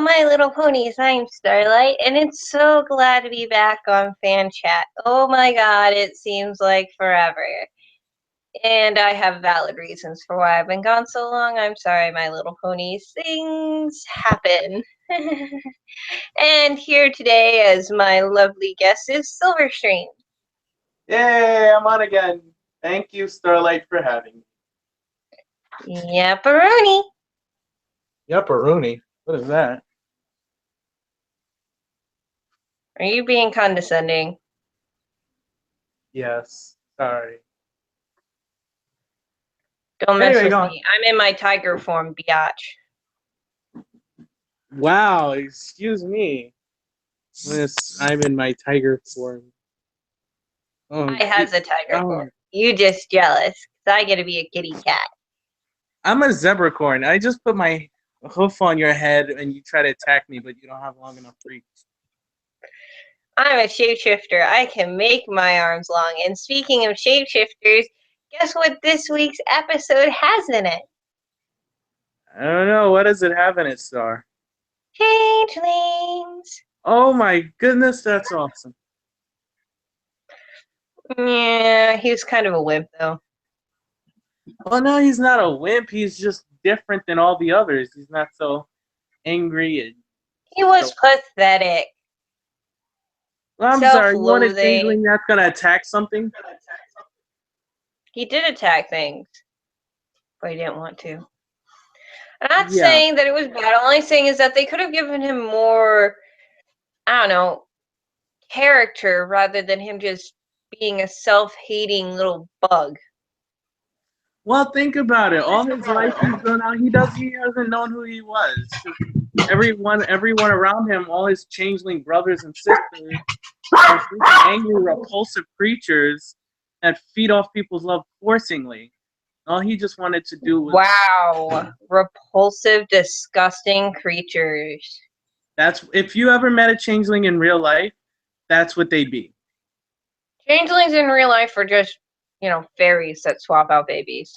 my little ponies, I'm Starlight, and it's so glad to be back on fanchat. Oh my god, it seems like forever. And I have valid reasons for why I've been gone so long. I'm sorry, my little ponies. Things happen. And here today as my lovely guest is Silverstream. Yay, I'm on again. Thank you, Starlight, for having me. Yapperoni. Yupperoonie. What is that? Are you being condescending? Yes. Sorry. Don't mess Anyway, with go on. me. I'm in my tiger form, biatch. Wow, excuse me. I'm in my tiger form. Oh, I has a tiger oh. form. You just jealous, 'cause I get to be a kitty cat. I'm a zebracorn. I just put my hoof on your head and you try to attack me, but you don't have long enough reach. I'm a shapeshifter. I can make my arms long. And speaking of shapeshifters, guess what this week's episode has in it? I don't know. What does it have in it, Star? Changelings. Oh my goodness, that's awesome. Yeah, he was kind of a wimp, though. Well, no, he's not a wimp. He's just different than all the others. He's not so angry and He was so. pathetic. Well, I'm sorry. You want a Self-loathing. changeling that's gonna attack something? He did attack things, but he didn't want to. I'm not Yeah. saying that it was bad. All I'm saying is that they could have given him more, I don't know, character rather than him just being a self-hating little bug. Well, think about it. All his life he's grown out. He hasn't known who he was. Everyone around him, all his changeling brothers and sisters, are freaking angry, repulsive creatures that feed off people's love forcingly. All he just wanted to do was Wow. Repulsive, disgusting creatures. that's if you ever met a changeling in real life, that's what they'd be. Changelings in real life are just, fairies that swap out babies.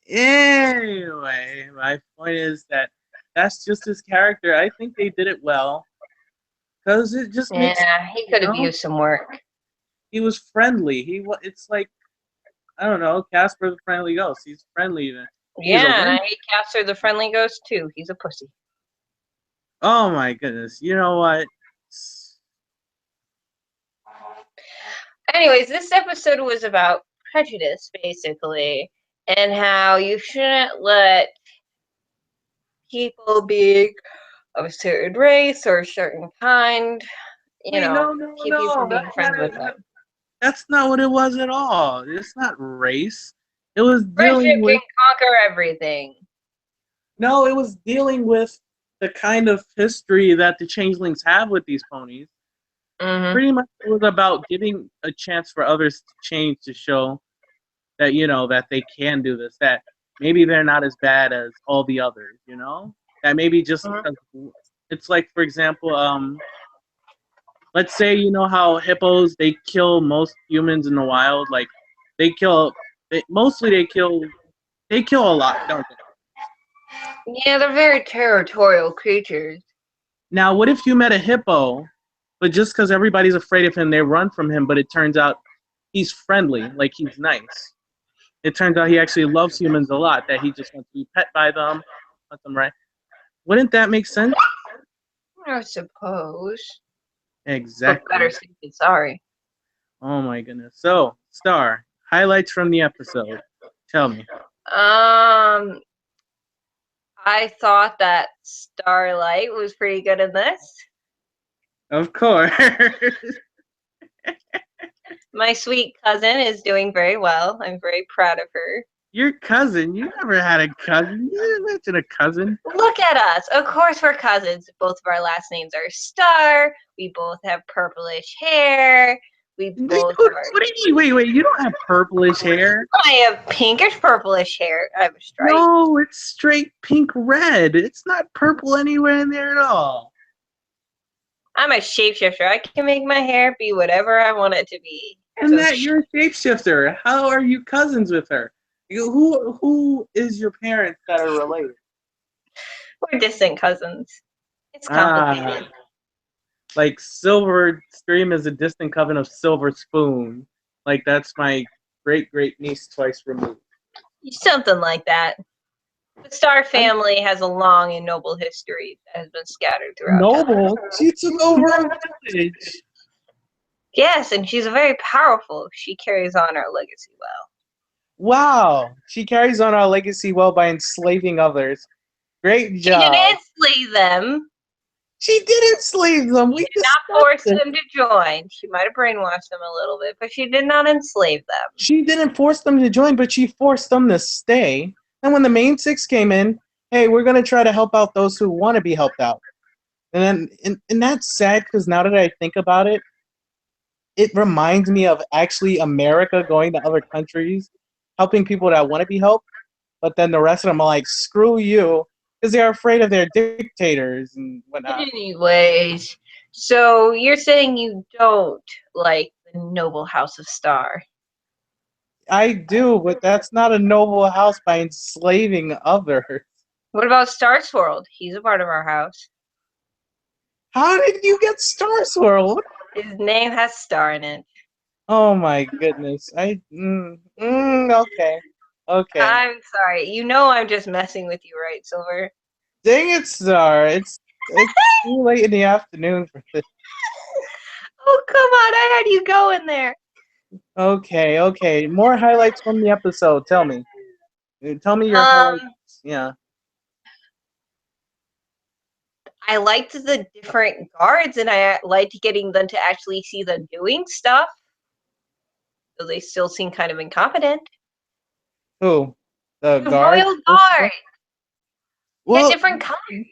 Anyway, my point is that that's just his character. I think they did it well because it just makes Yeah, he could have used some work. he was friendly. It's like I don't know, Casper the Friendly Ghost. He's friendly even. He's a Yeah, and I wimp. hate Castor the Friendly Ghost too. He's a pussy. Oh my goodness! You know what? Anyways, this episode was about prejudice, basically, and how you shouldn't let people be of a certain race or a certain kind, Wait, no, no, keep you no. from being friends with them. That's not what it was at all. It's not race. It was dealing Friendship can with conquer everything. no. It was dealing with the kind of history that the changelings have with these ponies. Mm-hmm. Pretty much, it was about giving a chance for others to change to show that that they can do this. That maybe they're not as bad as all the others. That maybe just Mm-hmm. it's like, for example, let's say how hippos they kill most humans in the wild. Like they kill, mostly they kill a lot, don't they? Yeah, they're very territorial creatures. Now, what if you met a hippo, but just because everybody's afraid of him, they run from him, but it turns out he's friendly, like he's nice. It turns out he actually loves humans a lot, that he just wants to be pet by them, let them right. Wouldn't that make sense? I suppose. But better Exactly. safe than sorry. Oh my goodness. So, Star, highlights from the episode. Tell me. Um, I thought that Starlight was pretty good in this. Of course. My sweet cousin is doing very well. I'm very proud of her. Your cousin. You never had a cousin. You didn't mention a cousin. Look at us. Of course we're cousins. Both of our last names are Star. We both have purplish hair. We both What are. do you mean? Wait. You don't have purplish hair. I have pinkish purplish hair. I have a stripe. No, it's straight pink red. It's not purple anywhere in there at all. I'm a shapeshifter. I can make my hair be whatever I want it to be. And that you're a shapeshifter. How are you cousins with her? Who is your parents that are related? We're distant cousins. It's Ah, complicated. like Silver Stream is a distant cousin of Silver Spoon. Like that's my great great niece twice removed. Something like that. The Star I'm family has a long and noble history that has been scattered throughout time. noble. She took over a village. Yes, and she's very powerful. She carries on our legacy well. Wow, she carries on our legacy well by enslaving others. Great She didn't job. enslave them. She did enslave them. She We did not discussed force this. them to join. She might have brainwashed them a little bit, but she did not enslave them. She didn't force them to join, but she forced them to stay. And when the main six came in, hey, we're gonna try to help out those who want to be helped out. And then, and that's sad because now that I think about it, it reminds me of actually America going to other countries, helping people that want to be helped, but then the rest of them are like, screw you, because they're afraid of their dictators and whatnot. Anyways, so you're saying you don't like the noble House of Star. I do, but that's not a noble house by enslaving others. What about Star Swirl? He's a part of our house. How did you get Star Swirl? His name has Star in it. Oh my goodness. Okay. Okay. I'm sorry. You know I'm just messing with you, right, Silver? Dang it, Star. It's too late in the afternoon for this. Oh, come on. I had you going there. Okay, okay. More highlights from the episode. Tell me. Tell me your highlights. Um, Yeah. I liked the different guards, and I liked getting them to actually see them doing stuff. So they still seem kind of incompetent. Who? The The guards? Royal First of all? Guard. They had Well, different colors,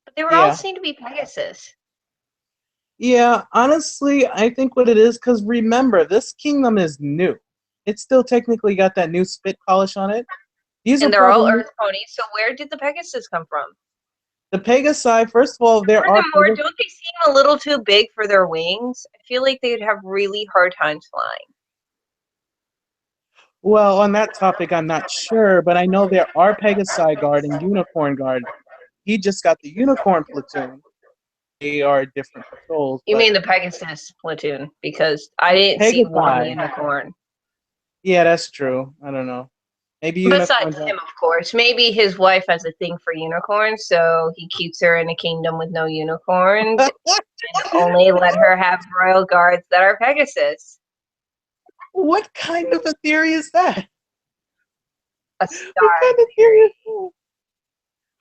but they were all yeah. seemed to be Pegasus. Yeah, honestly, I think what it is, because remember, this kingdom is new. It's still technically got that new spit polish on it. These are And they're all probably Earth ponies. So where did the Pegasus come from? the Pegasi. First of all, there are Furthermore, Pegasus. don't they seem a little too big for their wings? I feel like they'd have really hard times flying. Well, on that topic, I'm not sure, but I know there are Pegasi Guard and Unicorn Guard. He just got the Unicorn platoon. They are different patrols, You but mean the Pegasus platoon? Because I didn't see one Pegasi. unicorn. Yeah, that's true. I don't know. Maybe Besides unicorns have. him, of course. Maybe his wife has a thing for unicorns, so he keeps her in a kingdom with no unicorns and only let her have royal guards that are Pegasus. What kind of a theory is that? A What star. kind of theory is that?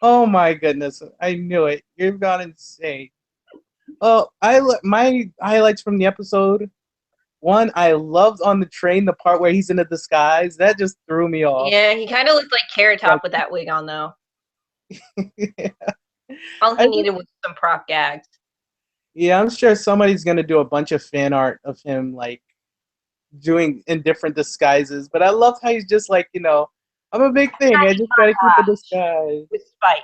Oh my goodness! I knew it. You've gone insane. Oh, my highlights from the episode. One, I loved on the train the part where he's in a disguise. That just threw me off. Yeah, he kind of looked like Carrot Like, Top with that wig on, though. yeah. All I he just, needed was some prop gags. yeah, I'm sure somebody's gonna do a bunch of fan art of him like doing in different disguises. But I love how he's just like, I'm a big thing. I just gotta keep a disguise. With Spike.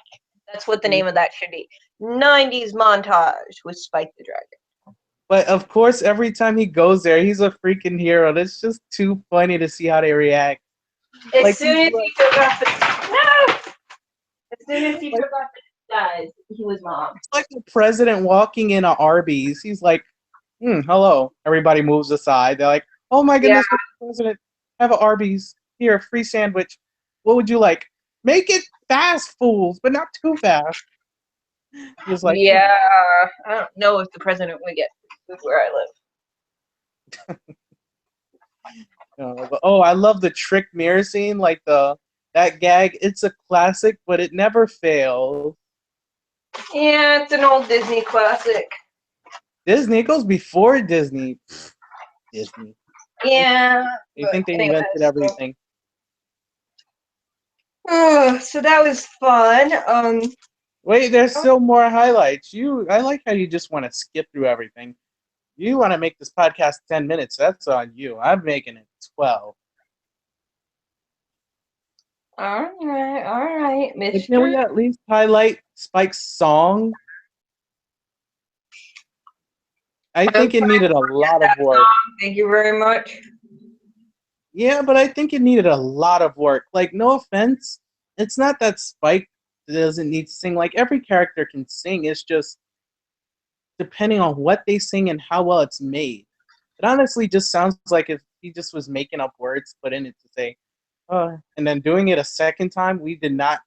That's what the name of that should be. 90s montage with Spike the Dragon. But of course, every time he goes there, he's a freaking hero. That's just too funny to see how they react. As Like soon as he took off the no! As soon as he like took off the disguise, he was mom. it's like the president walking in a Arby's. He's like, hello. Everybody moves aside. They're like, oh my Yeah, goodness, Mr. President, have an Arby's. Here, free sandwich. What would you like? Make it fast, fools, but not too fast. Just like, yeah. I don't know if the president would get food where I live. But, oh, I love the trick mirror scene, like that gag. It's a classic, but it never fails. Yeah, it's an old Disney classic. Disney, it goes before Disney. Disney. Yeah, They but think they anyways. invented everything. So that was fun. Wait, there's still more highlights. I like how you just want to skip through everything. You want to make this podcast 10 minutes. That's on you. I'm making it 12. All right, But can we Mister. at least highlight Spike's song? I think it needed a lot of work. Thank you very much. Yeah, but I think it needed a lot of work. Like, no offense, it's not that Spike doesn't need to sing. Like every character can sing. It's just depending on what they sing and how well it's made. It honestly just sounds like if he just was making up words, put in it to say, and then doing it a second time. We did not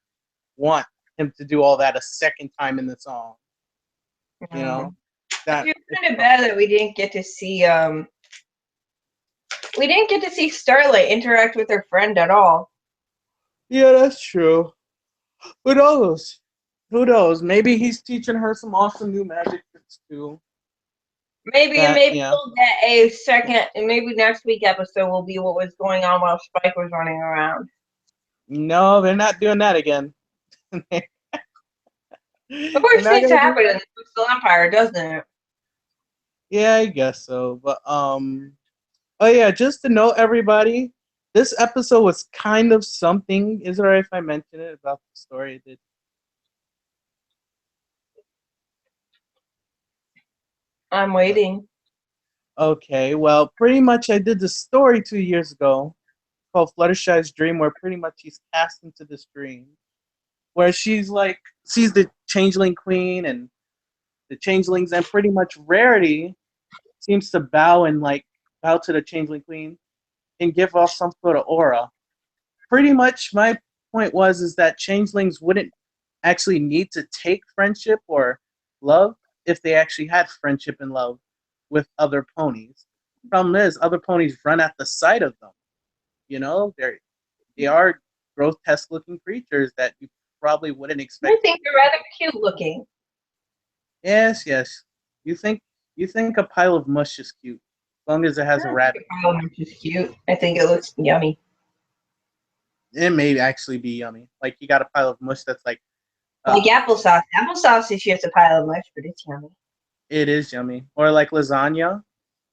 want him to do all that a second time in the song. You know I that. feel kind of bad that we didn't get to see Starlight interact with her friend at all. Yeah, that's true. Who knows? Who knows? Maybe he's teaching her some awesome new magic tricks too. That Maybe yeah. we'll get a second, and maybe next week episode will be what was going on while Spike was running around. No, they're not doing that again. They're Of course, not things gonna do happen in that. the Crystal Empire, doesn't it? Yeah, I guess so. But oh yeah, just to know everybody, this episode was kind of something. Is it alright if I mention it about the story I did? I'm waiting. Okay, well, pretty much I did the story 2 years ago called Fluttershy's Dream, where pretty much he's cast into this dream where she's like sees the changeling queen and the changelings, and pretty much Rarity seems to bow to the changeling queen and give off some sort of aura. Pretty much my point was is that changelings wouldn't actually need to take friendship or love if they actually had friendship and love with other ponies. Problem is, other ponies run at the sight of them. You know, they are grotesque looking creatures that you probably wouldn't I expect. think they're rather cute looking. Yes, yes. You think you think a pile of mush is cute, as long as it has a I think rabbit. a pile of mush is cute. I think it looks yummy. It may actually be yummy. Like you got a pile of mush that's like, Like uh, applesauce. Applesauce is just a pile of mush, but it's yummy. it is yummy. Or like lasagna,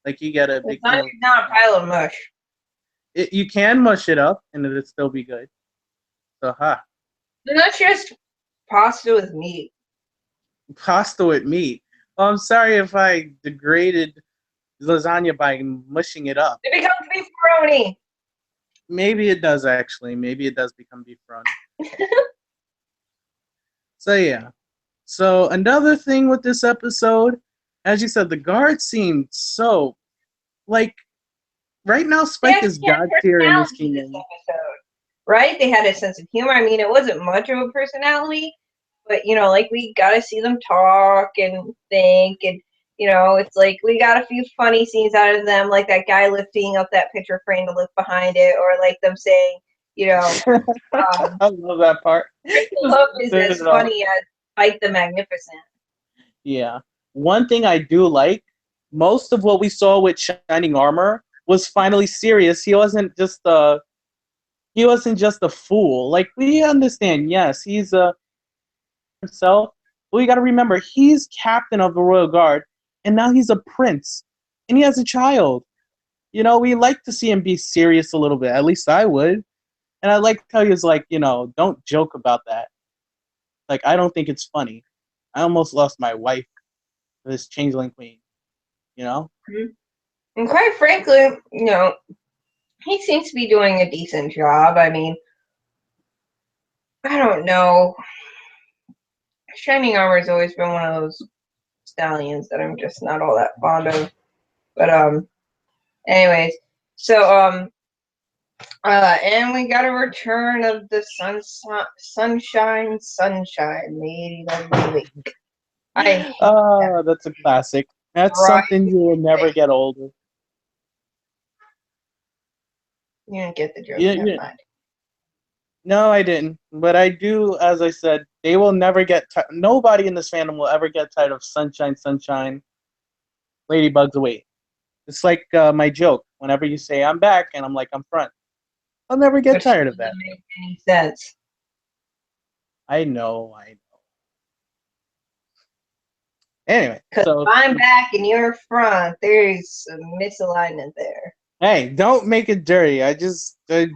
like you get a big thing Lasagna of is not a lasagna. pile of mush. You can mush it up and it'll still be good. So ha, And that's just pasta with meat. pasta with meat. Well, I'm sorry if I degraded lasagna by mushing it up. It becomes beefaroni. Maybe it does actually. Maybe it does become beefroni. So yeah. So another thing with this episode, as you said, the guard seemed so like right now They Spike is actually had god tier in this personality this kingdom. episode, right? They had a sense of humor. I mean, it wasn't much of a personality, but like we got to see them talk and think, and it's like we got a few funny scenes out of them, like that guy lifting up that picture frame to look behind it, or like them saying, I love that part. Crystal Just Hope is turn as it off. funny as Spike the Magnificent. Yeah. One thing I do like, most of what we saw with Shining Armor was finally serious. He wasn't just a fool. Like we understand, yes, he's himself. But we got to remember, he's captain of the Royal Guard, and now he's a prince, and he has a child. We like to see him be serious a little bit. At least I would. And I like how he was like, don't joke about that. Like, I don't think it's funny. I almost lost my wife to this changeling queen. You know? And quite frankly, he seems to be doing a decent job. I mean, I don't know. Shining Armor has always been one of those stallions that I'm just not all that fond of. But anyways, so and we got a return of the sunshine, lady lovely. I hate that. Oh, that's a classic. That's Right? something you will never get old of. You didn't get the joke. Yeah, Never yeah. mind. No, I didn't. But I do, as I said, they will never get nobody in this fandom will ever get tired of sunshine, sunshine, ladybugs away. It's like my joke. Whenever you say I'm back and I'm like I'm front, I'll never get Which tired of that. doesn't make any sense. I know, I know. Anyway, Because if so I'm back and you're front, there's a misalignment there. hey, don't make it dirty. It's a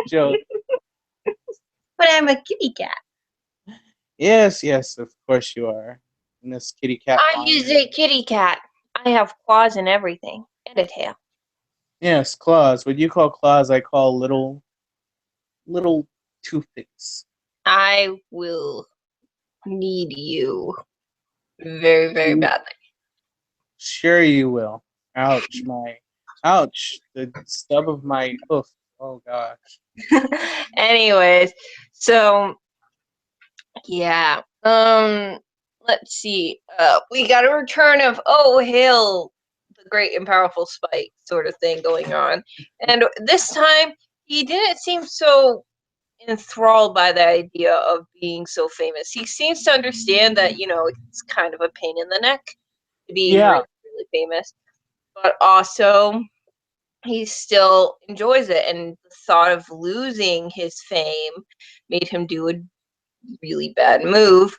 joke. But I'm a kitty cat. Yes, yes, of course you are. In this kitty cat I use line. a kitty cat. I have claws and everything, and a tail. Yes, claws. What you call claws, I call little toothpicks. I will need you very, very Mm, badly. sure you will. Ouch, the stub of my hoof. Oh gosh. Anyways, so yeah. Let's see. We got a return of oh hail the great and powerful Spike sort of thing going on. And this time he didn't seem so enthralled by the idea of being so famous. He seems to understand that, it's kind of a pain in the neck to be Yeah. really, really famous. But also he still enjoys it, and the thought of losing his fame made him do a really bad move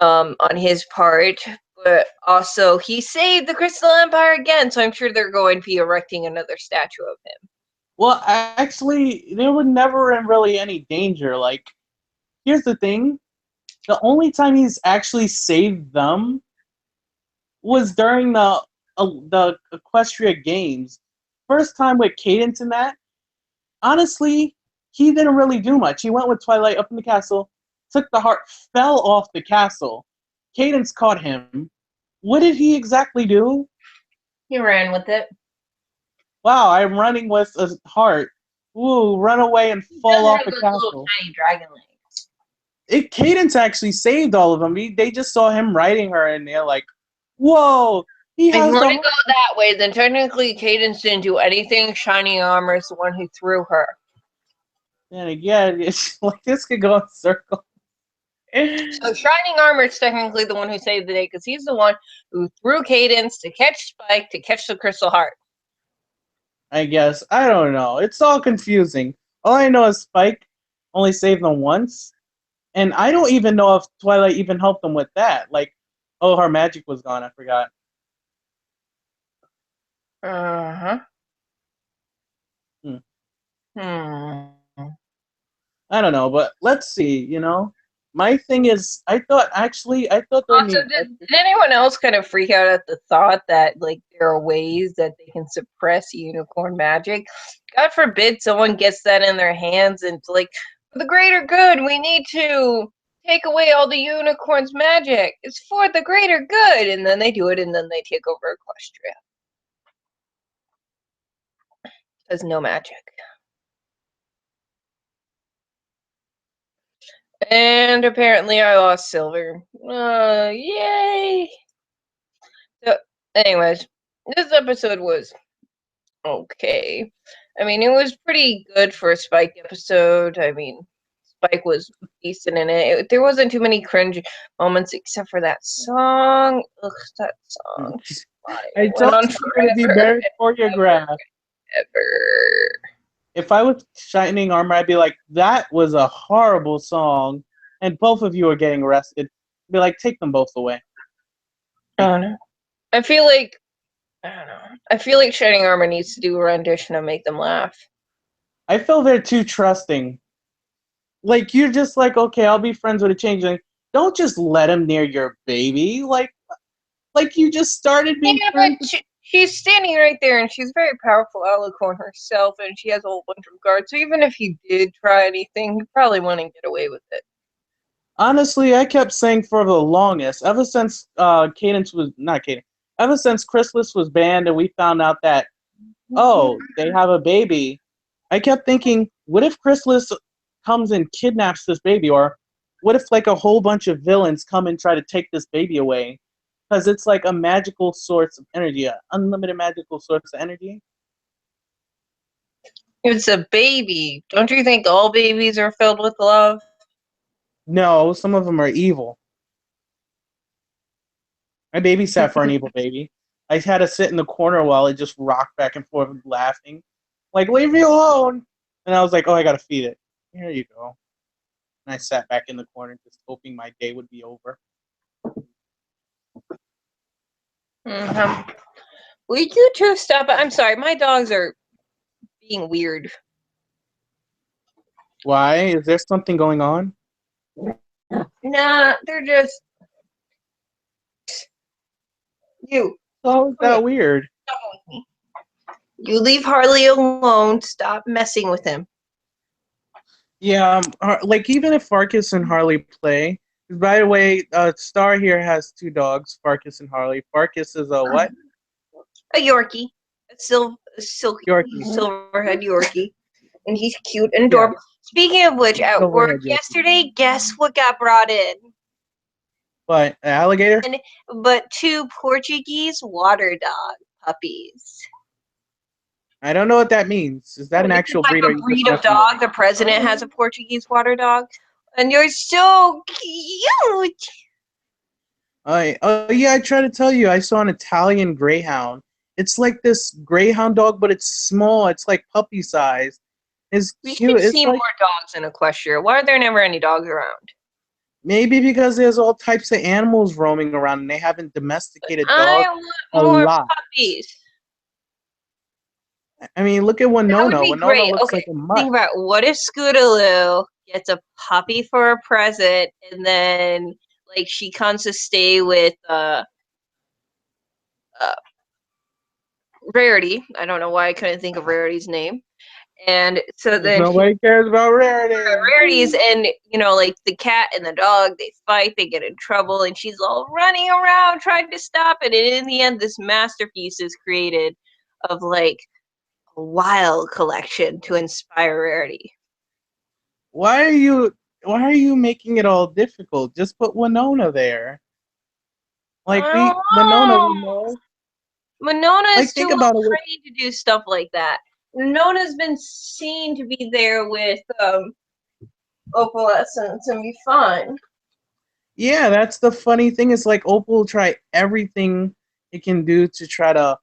on his part. But also, he saved the Crystal Empire again, so I'm sure they're going to be erecting another statue of him. Well, actually, there were never in really any danger. Like, here's the thing: the only time he's actually saved them was during the Equestria Games. First time with Cadence in that. Honestly, he didn't really do much. He went with Twilight up in the castle, took the heart, fell off the castle. Cadence caught him. What did he exactly do? He ran with it. Wow, I'm running with a heart. Ooh, run away and He fall does off have a those little castle. tiny dragon legs. Cadence actually saved all of them. They just saw him riding her, and they're like, "Whoa, he If you has want the to go heart." that way, then technically Cadence didn't do anything. Shining Armor is the one who threw her. And again, it's like this could go in circles. So Shining Armor is technically the one who saved the day because he's the one who threw Cadence to catch Spike to catch the Crystal Heart. I guess I don't know. It's all confusing. All I know is Spike only saved them once, and I don't even know if Twilight even helped them with that. Like, oh, her magic was gone. I forgot. Uh huh. Hmm. Hmm. I don't know, but let's see. My thing is, I thought there'd Also, be. did anyone else kind of freak out at the thought that like there are ways that they can suppress unicorn magic? God forbid someone gets that in their hands and it's like, for the greater good, we need to take away all the unicorn's magic. It's for the greater good, and then they do it, and then they take over Equestria. There's no magic. And apparently, I lost silver. Yay! So, anyways, this episode was okay. I mean, it was pretty good for a Spike episode. I mean, Spike was decent in it. There wasn't too many cringe moments except for that song. Ugh, that song. Why? I It went told on you it would be forever, very choreographed. ever. If I was Shining Armor, I'd be like, that was a horrible song, and both of you are getting arrested. I'd be like, take them both away. I don't know. I feel like I don't know. I feel like Shining Armor needs to do a rendition and make them laugh. I feel they're too trusting. Like, you're just like, okay, I'll be friends with a changeling. Don't just let him near your baby. Like you just started being Yeah, but friends. she's standing right there, and she's very powerful alicorn herself, and she has a whole bunch of guards. So even if he did try anything, he probably wouldn't get away with it. Honestly, I kept saying for the longest, ever since Cadence was not Cadence, ever since Chrysalis was banned and we found out that they have a baby, I kept thinking, what if Chrysalis comes and kidnaps this baby, or what if like a whole bunch of villains come and try to take this baby away? Because it's like a magical source of energy, an unlimited magical source of energy. It's a baby. Don't you think all babies are filled with love? No, some of them are evil. I babysat for an evil baby. I had to sit in the corner while it just rocked back and forth laughing. Like, leave me alone! And I was like, oh, I gotta feed it. Here you go. And I sat back in the corner just hoping my day would be over. Mm-hmm. Will you two stop it? I'm sorry, my dogs are being weird. Why? Is there something going on? Nah, they're just you. Oh, is Come here. that weird? Stop with me. You leave Harley alone. Stop messing with him. Yeah, like even if Farkas and Harley play. By the way, Star here has two dogs, Farkas and Harley. Farkas is a what? A Yorkie, a silky Yorkie. silverhead Yorkie, and he's cute and Yeah, adorable. Speaking of which, at work silverhead Yorkie. yesterday, guess what got brought in? But an alligator? And but two Portuguese water dog puppies. I don't know what that means. Is that an It's actual a type breed or are of you just breed of messing with dog. me? The president has a Portuguese water dog, and you're so cute. Oh yeah, I tried to tell you. I saw an Italian Greyhound. It's like this Greyhound dog, but it's small. It's like puppy size. It's We cute. should It's see more like dogs in Equestria. Why are there never any dogs around? maybe because there's all types of animals roaming around and they haven't domesticated I dogs want a more lot. puppies. I mean, look at That would Winona. be Winona great. looks Okay, like a mutt. think about it. What if Scootaloo gets a puppy for a present, and then like she comes to stay with uh Rarity. I don't know why I couldn't think of Rarity's name. And so Because then she nobody cares about Rarity. Rarities, and like the cat and the dog, they fight, they get in trouble, and she's all running around trying to stop it. And in the end, this masterpiece is created of like a wild collection to inspire Rarity. Why are you why are you making it all difficult? Just put Winona there. Like we Oh, know. Monona Like is too think well about it. trained to do stuff like that. Nona's been seen to be there with Opalescence and be fun. Yeah, that's the funny thing. Is like Opal will try everything it can do to try to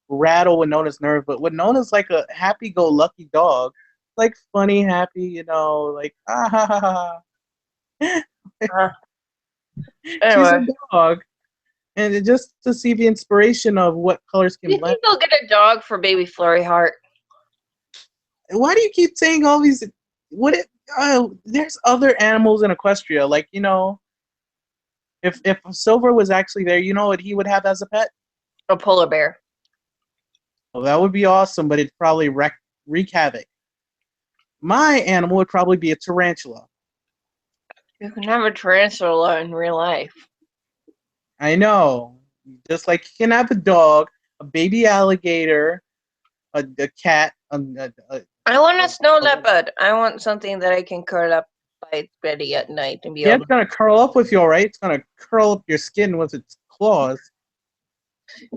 rattle Winona's nerve, but Winona's like a happy-go-lucky dog, like funny, happy, like ah ha ha ha. Uh, She's a anyway, dog, and just to see the inspiration of what colors do can you blend. think they'll get a dog for baby Flurry Heart? Why do you keep saying all these? What if there's other animals in Equestria? Like if Silver was actually there, you know what he would have as a pet? A polar bear. Well, that would be awesome, but it'd probably wreak havoc. My animal would probably be a tarantula. You can have a tarantula in real life. I know. Just like you can have a dog, a baby alligator, a cat. I want a snow leopard. I want something that I can curl up by its belly at night and be Yeah, able it's to. gonna curl up with you, all right? It's gonna curl up your skin with its claws.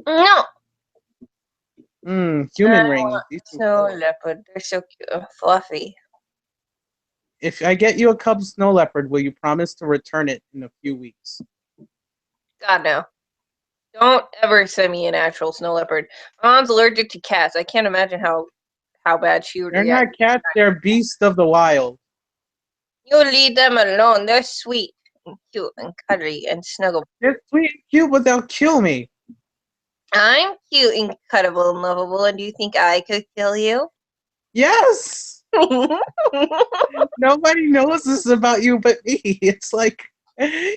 No, I Human rings. want These can snow kill. leopard. They're so cute and fluffy. If I get you a cub snow leopard, will you promise to return it in a few weeks? God no. Don't ever send me an actual snow leopard. My mom's allergic to cats. I can't imagine how bad she would They're react. not cats. They're beasts of the wild. You leave them alone. They're sweet and cute and cuddly and snuggle. They're sweet and cute, but they'll kill me. I'm cute and cuddable and lovable, and do you think I could kill you? Yes. Nobody knows this about you but me. It's like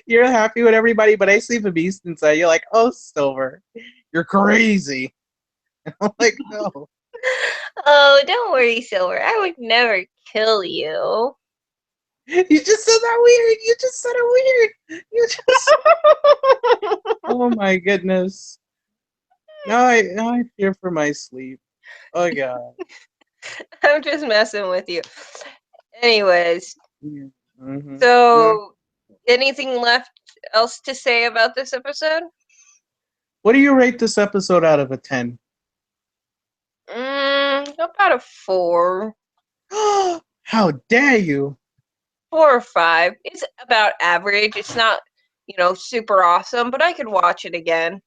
you're happy with everybody, but I see the beast inside. You're like, oh, Silver, you're crazy. I'm like, no. Oh, don't worry, Silver. I would never kill you. You just said that weird. You just said it weird. You just. Oh my goodness. Now I fear for my sleep. Oh god. I'm just messing with you. Anyways, Mm-hmm. Yeah. so anything left else to say about this episode? What do you rate this episode out of a 10? About a 4. How dare you? 4 or 5. It's about average. It's not, super awesome, but I could watch it again.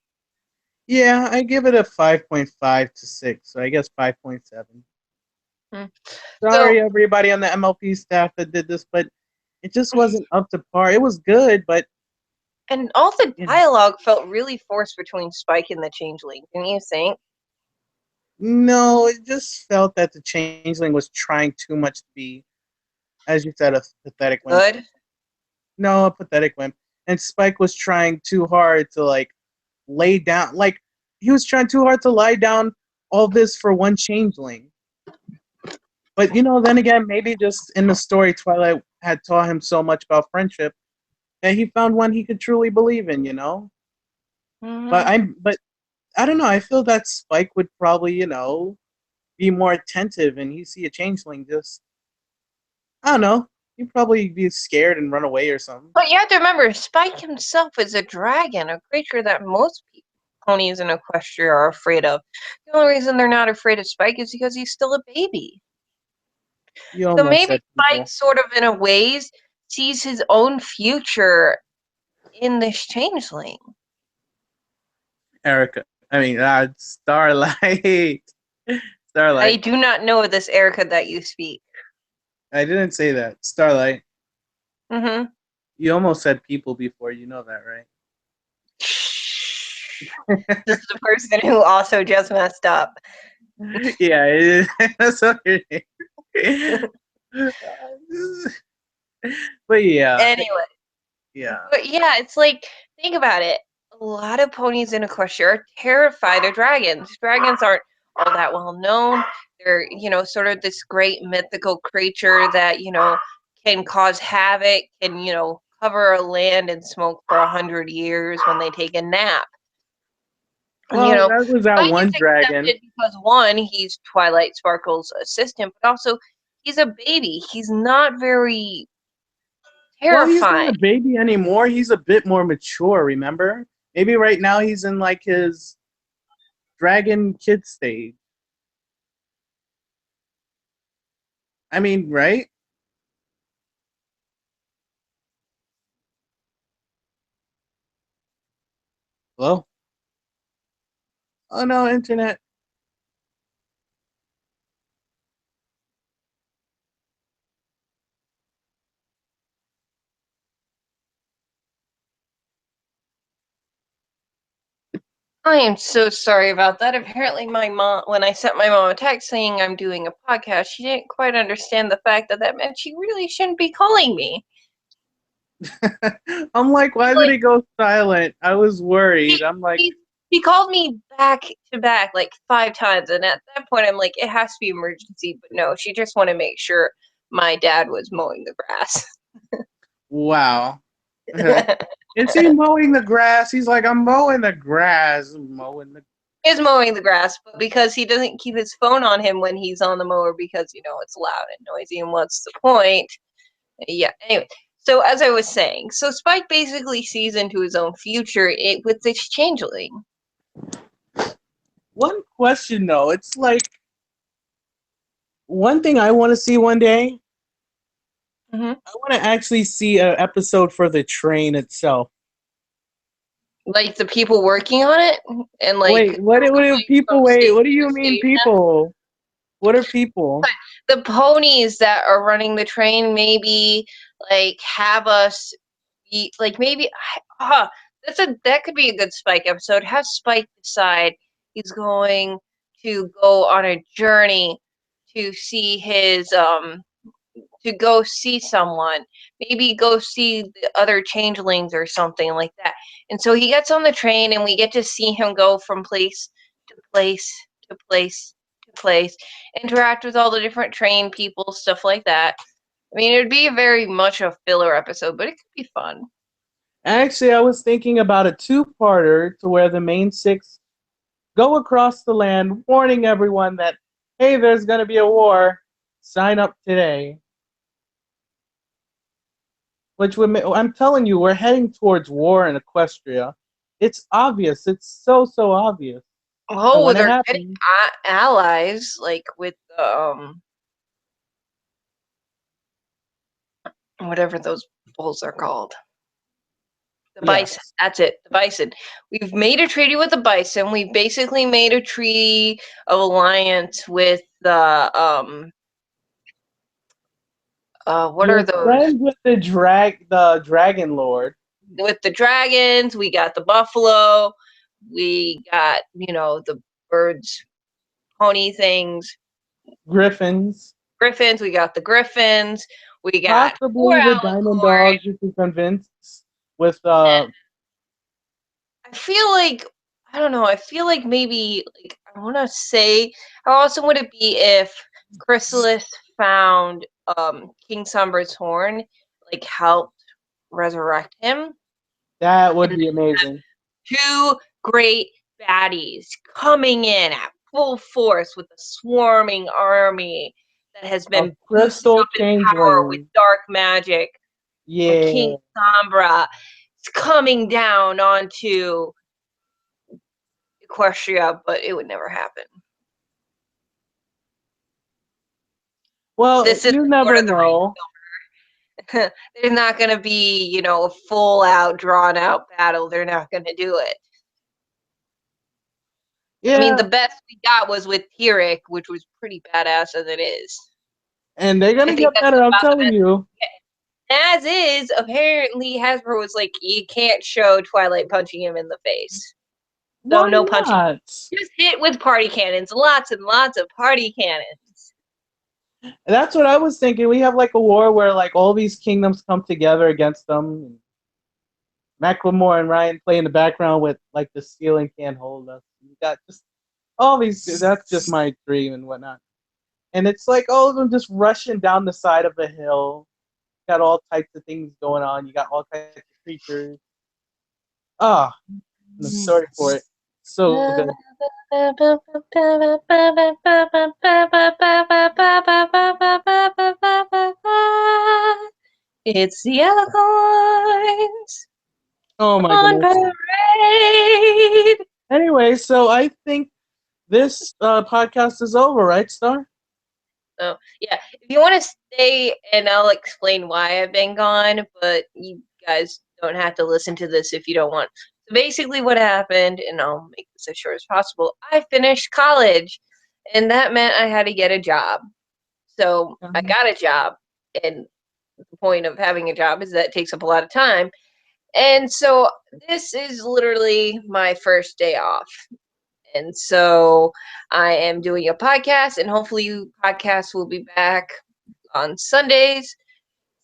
Yeah, I give it a 5.5 to 6, so I guess 5.7. Hmm. So, Sorry, everybody on the MLP staff that did this, but it just wasn't up to par. It was good, but and all the you know, dialogue felt really forced between Spike and the Changeling. Didn't you think? no, it just felt that the changeling was trying too much to be, as you said, a pathetic wimp. Good. No, a pathetic wimp. And Spike was trying too hard to lay down, he was trying too hard to lie down all this for one changeling. But then again, maybe just in the story, Twilight had taught him so much about friendship that he found one he could truly believe in. But Hmm. I don't know. I feel that Spike would probably be more attentive, and he see a changeling. Just I don't know. He'd probably be scared and run away or something. But you have to remember, Spike himself is a dragon, a creature that most ponies in Equestria are afraid of. The only reason they're not afraid of Spike is because he's still a baby. You So almost maybe said Spike people, sort of in a ways sees his own future in this changeling. Erica. I mean, Starlight. I Starlight. do not know this Erica that you speak. I didn't say that. Starlight. Mm-hmm. You almost said people before. You know that, right? This is the person who also just messed up. Yeah, it is. That's what it is. But yeah, Anyway, yeah. but yeah, it's like, think about it. A lot of ponies in Equestria are terrified of dragons. Dragons aren't all that well known. They're, sort of this great mythical creature that, can cause havoc, can, cover a land in smoke for 100 years when they take a nap. And, Well, that was that Spike is one dragon. accepted because one, he's Twilight Sparkle's assistant, but also he's a baby. He's not very Well, he's not terrifying. a baby anymore. He's a bit more mature, remember? Maybe right now he's in like his dragon kid stage. I mean, right? Hello? Oh no, internet. I am so sorry about that. Apparently, my mom, when I sent my mom a text saying I'm doing a podcast, she didn't quite understand the fact that that meant she really shouldn't be calling me. I'm like, She's why did like, he go silent? I was worried. she, I'm like, she, she called me back to back like 5 times, and at that point, I'm like, it has to be emergency. But no, she just wanted to make sure my dad was mowing the grass. wow. Is he mowing the grass? He's like, I'm mowing the grass. Mowing the Is mowing the grass, but because he doesn't keep his phone on him when he's on the mower because it's loud and noisy, and what's the point? Yeah. Anyway, so as I was saying, so Spike basically sees into his own future with this changeling. One question though, it's like one thing I want to see one day. Hmm. I want to actually see an episode for the train itself. Like the people working on it, and like Wait, what do going from people wait? station What do to you mean station. people? What are people? The ponies that are running the train maybe like have us be like maybe that could be a good Spike episode. Have Spike decide he's going to go on a journey to see his to go see someone, maybe go see the other changelings or something like that. And so he gets on the train, and we get to see him go from place to place to place to place, interact with all the different train people, stuff like that. I mean, it would be very much a filler episode, but it could be fun. Actually, I was thinking about a two-parter to where the main six go across the land, warning everyone that hey, there's going to be a war. Sign up today. Which would I'm telling you, we're heading towards war in Equestria. It's obvious. It's so obvious. And Oh, when it they're getting happens, allies, like with the whatever those bulls are called. The bison. yes, That's it. The bison. We've made a treaty with the bison. We've basically made a treaty of alliance with the what are you're those? friends with the Dragon Lord, With the dragons, we got the buffalo, we got, the birds, pony things, Griffins, griffins, we got the griffins, we got four possibly the Diamond alicorn. Dogs if you convince with I feel like I don't know. I feel like maybe like I want to say how awesome would it be if Chrysalis found King Sombra's horn, like helped resurrect him. That would And be amazing. two great baddies coming in at full force with a swarming army that has Of been boosted crystal up in power with changeling. dark magic from Yeah. King Sombra. It's coming down onto Equestria, but it would never happen. Well, This is you Lord never of the know. Rings. There's not going to be, a full out, drawn out battle. They're not going to do it. I mean, Yeah, the best we got was with Tyrek, which was pretty badass as it is. and they're I gonna think get that's better. I'm about the telling best. you. As is, apparently Hasbro was like, you can't show Twilight punching him in the face. So Why no punching. not? Just hit with party cannons. Lots and lots of party cannons. That's what I was thinking. We have like a war where like all these kingdoms come together against them. Macklemore and Ryan play in the background with like the ceiling can't hold us. You got just all these. That's just my dream and whatnot. And it's like all of them just rushing down the side of the hill. Got all types of things going on. You got all types of creatures. Ah, I'm sorry for it. So good. It's the Alicorns Oh my on goodness. parade. Anyway, so I think this podcast is over, right, Star? So yeah, if you want to stay, and I'll explain why I've been gone, but you guys don't have to listen to this if you don't want. So basically, what happened, and I'll make this as short as possible. I finished college, and that meant I had to get a job. So I got a job, and the point of having a job is that it takes up a lot of time. And so this is literally my first day off. And so I am doing a podcast, and hopefully, podcasts will be back on Sundays.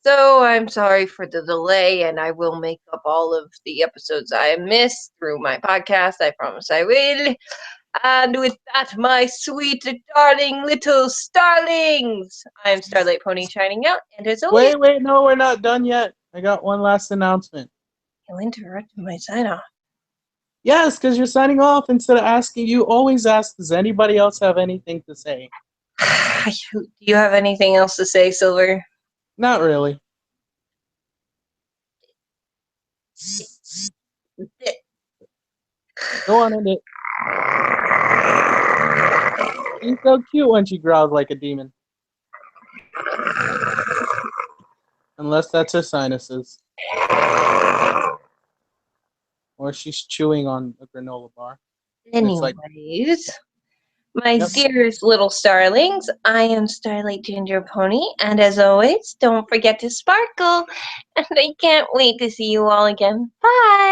So I'm sorry for the delay, and I will make up all of the episodes I missed through my podcast. I promise I will. And with that, my sweet, darling little starlings, I'm Starlight Pony shining out, and as always, Wait, no, we're not done yet. I got one last announcement. you'll interrupt my sign off. Yes, because you're signing off instead of asking. You always ask, does anybody else have anything to say? Do you have anything else to say, Silver? Not really. Go on in it. She's so cute when she growls like a demon. Unless that's her sinuses. Or she's chewing on a granola bar. And it's like, Anyways, my yep. dearest little starlings, I am Starlight Ginger Pony, and as always, don't forget to sparkle. And I can't wait to see you all again. Bye!